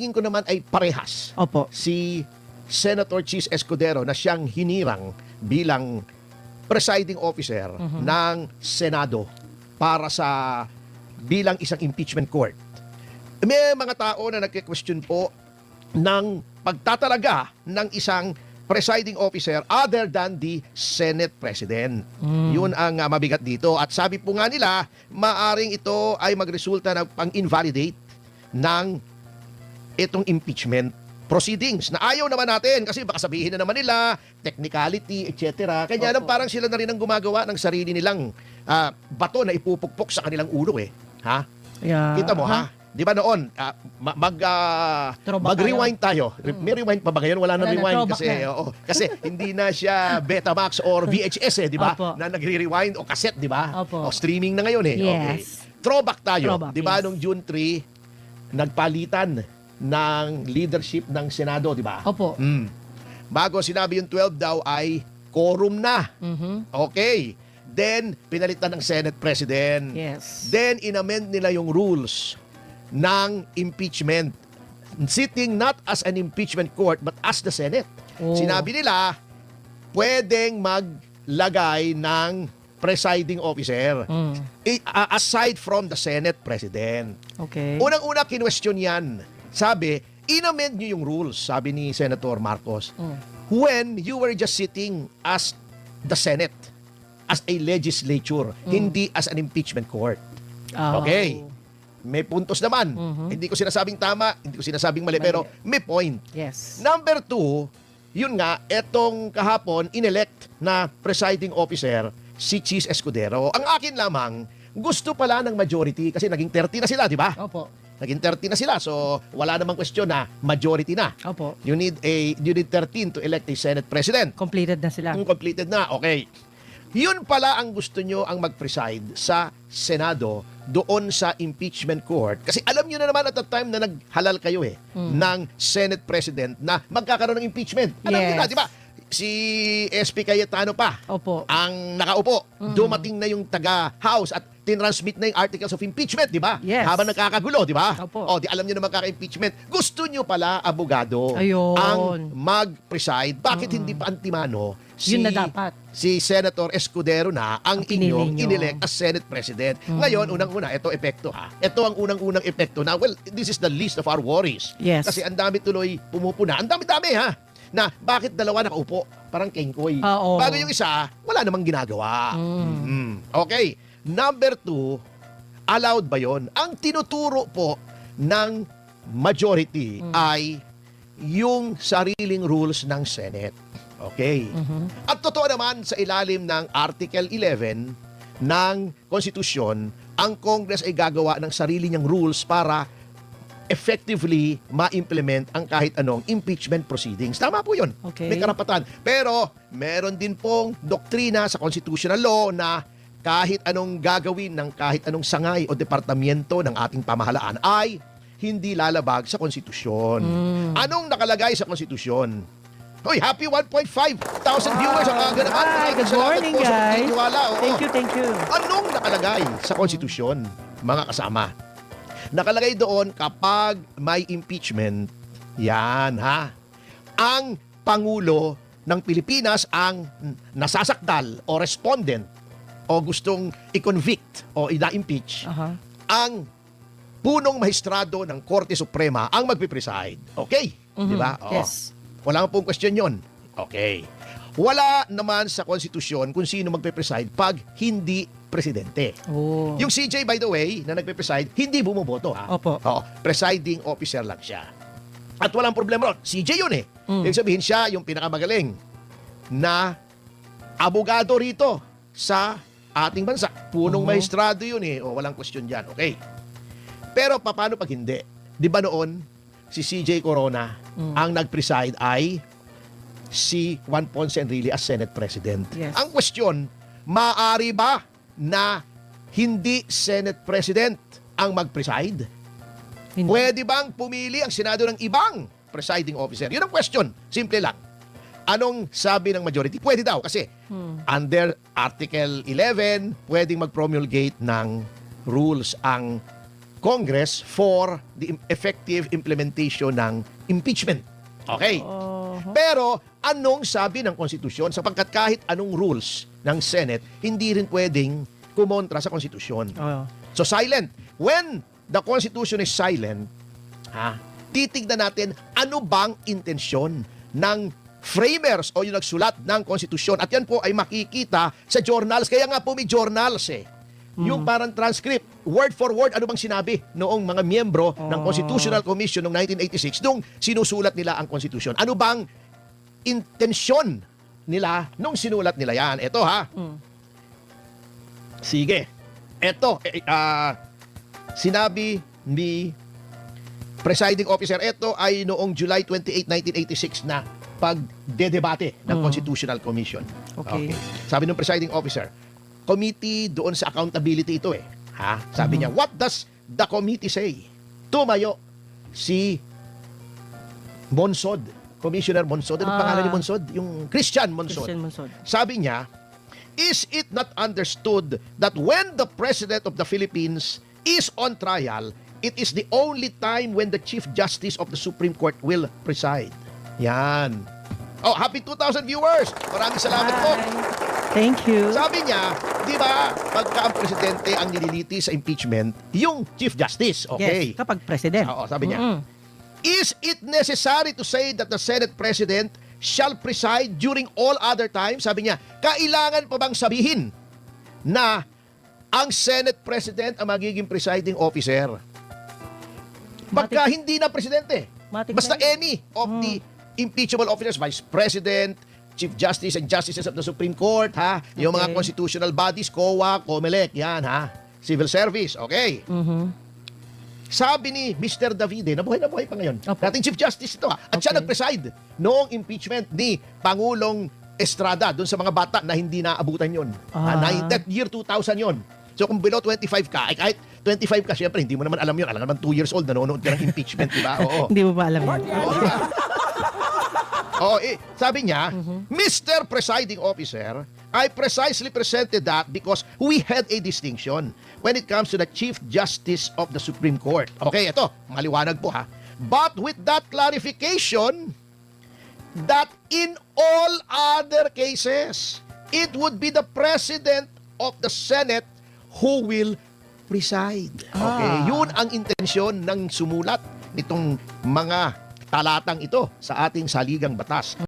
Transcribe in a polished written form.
tingin ko naman ay parehas. Opo. Si Senator Chis Escudero na siyang hinirang bilang presiding officer ng Senado para sa bilang isang impeachment court. May mga tao na nagke-question po ng pagtatalaga ng isang presiding officer other than the Senate President. Yun ang mabigat dito. At sabi po nga nila, maaring ito ay magresulta ng pang-invalidate ng itong impeachment proceedings na ayaw naman natin kasi baka sabihin na naman nila technicality, etc. Kanya lang parang sila na rin ang gumagawa ng sarili nilang bato na ipupukpok sa kanilang ulo eh. Ha? Yeah. Kita mo ha? Di ba noon, mag-rewind tayo. May rewind pa ba ngayon? Wala na rewind kasi kasi hindi na siya Betamax or VHS di ba? Opo. Na nagre-rewind o cassette, di ba? Opo. O streaming na ngayon eh. Yes. Okay. Throwback tayo. Throwback, Di ba yes. nung June 3, nagpalitan ng leadership ng Senado, di ba? Opo. Bago sinabi yung 12 daw ay quorum na. Okay. Then, pinalitan ng Senate President. Yes. Then, inamend nila yung rules ng impeachment. Sitting not as an impeachment court, but as the Senate. Oh. Sinabi nila, pwedeng maglagay ng presiding officer aside from the Senate President. Okay. Unang-una, kinwestiyon yan. Sabi, inamend nyo yung rules, sabi ni Senator Marcos, when you were just sitting as the Senate, as a legislature, hindi as an impeachment court. Okay. May puntos naman. Hindi ko sinasabing tama, hindi ko sinasabing mali, pero may point. Yes. Number 2, yun nga, etong kahapon, inelect na presiding officer, si Chis Escudero. Ang akin lamang, gusto pala ng majority, kasi naging 30 na sila, di ba? Opo. Naging 30 na sila, so wala namang question na majority na. Opo. You need 13 to elect a Senate President. Completed na sila. Kung completed na, okay. Yun pala ang gusto nyo ang mag-preside sa Senado doon sa impeachment court. Kasi alam nyo na naman at the time na naghalal kayo ng Senate President na magkakaroon ng impeachment. Alam nyo na, di ba? Si SP Cayetano pa Opo. ang nakaupo. Dumating na yung taga-House at tinransmit na yung articles of impeachment, di ba? Yes. Habang nagkakagulo, di ba? Opo. O, di alam nyo na magkaka-impeachment. Gusto nyo pala, abogado, Ayun. ang mag-preside. Bakit hindi pa antimano Yun na dapat. si Senator Escudero na ang pinili inyong nyo. inelect as Senate President? Ngayon, unang-una, ito epekto ha. Ito ang unang-unang epekto na, well, this is the least of our worries. Yes. Kasi ang dami tuloy pumupuna. Ang dami-dami ha. Na bakit dalawa nakaupo? Parang kengkoy. Oo. Bago yung isa, wala namang ginagawa. Okay. Number 2, allowed ba yon? Ang tinuturo po ng majority ay yung sariling rules ng Senate. Okay. At totoo naman sa ilalim ng Article 11 ng Konstitusyon, ang Congress ay gagawa ng sarili niyang rules para effectively ma-implement ang kahit anong impeachment proceedings. Tama po yun. Okay. May karapatan. Pero meron din pong doktrina sa constitutional law na kahit anong gagawin ng kahit anong sangay o departamento ng ating pamahalaan ay hindi lalabag sa konstitusyon. Anong nakalagay sa konstitusyon? Hoy, happy 1.5 thousand viewers ang aga naman. Hi, good Salamat morning, po sa guys. pagtitiwala. Oo. Thank you. Anong nakalagay sa konstitusyon, mga kasama? Nakalagay doon kapag may impeachment, yan ha, ang Pangulo ng Pilipinas ang nasasakdal o respondent o gustong i-convict o ina-impeach, ang punong mahistrado ng Korte Suprema ang magpipreside. Okay? Di ba? Oo. Yes. Wala pong question yon. Okay. Wala naman sa konstitusyon kung sino magpipreside pag hindi presidente. Oh. Yung CJ, by the way, na nagpe-preside, hindi bumuboto ha. Opo. Oo, presiding officer lang siya. At walang problema ron. CJ yun eh. Ibig sabihin siya yung pinakamagaling na abogado rito sa ating bansa. Punong maestrado yun eh. O, walang question dyan. Okay. Pero paano pag hindi? Di ba noon, si CJ Corona, ang nag-preside ay si Juan Ponce Enrile as Senate President. Yes. Ang question, maaari ba na hindi Senate President ang mag-preside? Hindi. Pwede bang pumili ang Senado ng ibang presiding officer? Yun ang question. Simple lang. Anong sabi ng majority? Pwede daw kasi under Article 11, pwedeng mag-promulgate ng rules ang Congress for the effective implementation ng impeachment. Okay. Oh. Pero anong sabi ng konstitusyon? Sapagkat kahit anong rules ng Senate, hindi rin pwedeng kumontra sa konstitusyon. Oh. So silent. When the Constitution is silent, titignan natin ano bang intensyon ng framers o yung nagsulat ng konstitusyon. At yan po ay makikita sa journals. Kaya nga po may journals eh. Yung parang transcript, word for word, ano bang sinabi noong mga miyembro ng Constitutional Commission noong 1986 nung sinusulat nila ang konstitusyon. Ano bang intensyon nila nung sinulat nila yan? Ito ha. Sige. Ito, sinabi ni presiding officer, ito ay noong July 28, 1986 na pagdedebate ng Constitutional Commission. Okay. Sabi ng presiding officer, committee doon sa accountability ito eh. Sabi niya, what does the committee say? Tumayo si Monsod, Commissioner Monsod. Ano pangalan ni Monsod? Yung Christian Monsod. Christian Monsod. Sabi niya, is it not understood that when the President of the Philippines is on trial, it is the only time when the Chief Justice of the Supreme Court will preside? Yan. Oh, happy 2,000 viewers! Maraming salamat po. Thank you. Sabi niya, di ba, pagka ang presidente ang nililiti sa impeachment, yung Chief Justice, okay? Yes, kapag president. Oo, sabi niya. Is it necessary to say that the Senate President shall preside during all other times? Sabi niya, kailangan pa bang sabihin na ang Senate President ang magiging presiding officer? Pagka hindi na presidente, Matik basta na yun. any of the impeachable officers, Vice President, Chief Justice and Justices of the Supreme Court, yung mga Okay. constitutional bodies, COA, COMELEC, yan Civil Service, okay. Sabi ni Mr. Davide, na buhay pa ngayon. Opo. Dating Chief Justice ito. At siya Okay. nag-preside noong impeachment ni Pangulong Estrada doon sa mga bata na hindi naabutan yun. That year 2000 yun. So kung below 25 ka, ay kahit 25 ka, syempre hindi mo naman alam yun. Alam naman 2 years old, nanonood ka ng impeachment, di ba? Oo. Hindi mo ba alam yan? Oo, di ba? Oo, sabi niya, Mr. Presiding Officer, I precisely presented that because we had a distinction when it comes to the Chief Justice of the Supreme Court. Okay, ito, maliwanag po But with that clarification, that in all other cases, it would be the President of the Senate who will preside. Okay, yun ang intensyon ng sumulat nitong mga talatang ito sa ating saligang batas.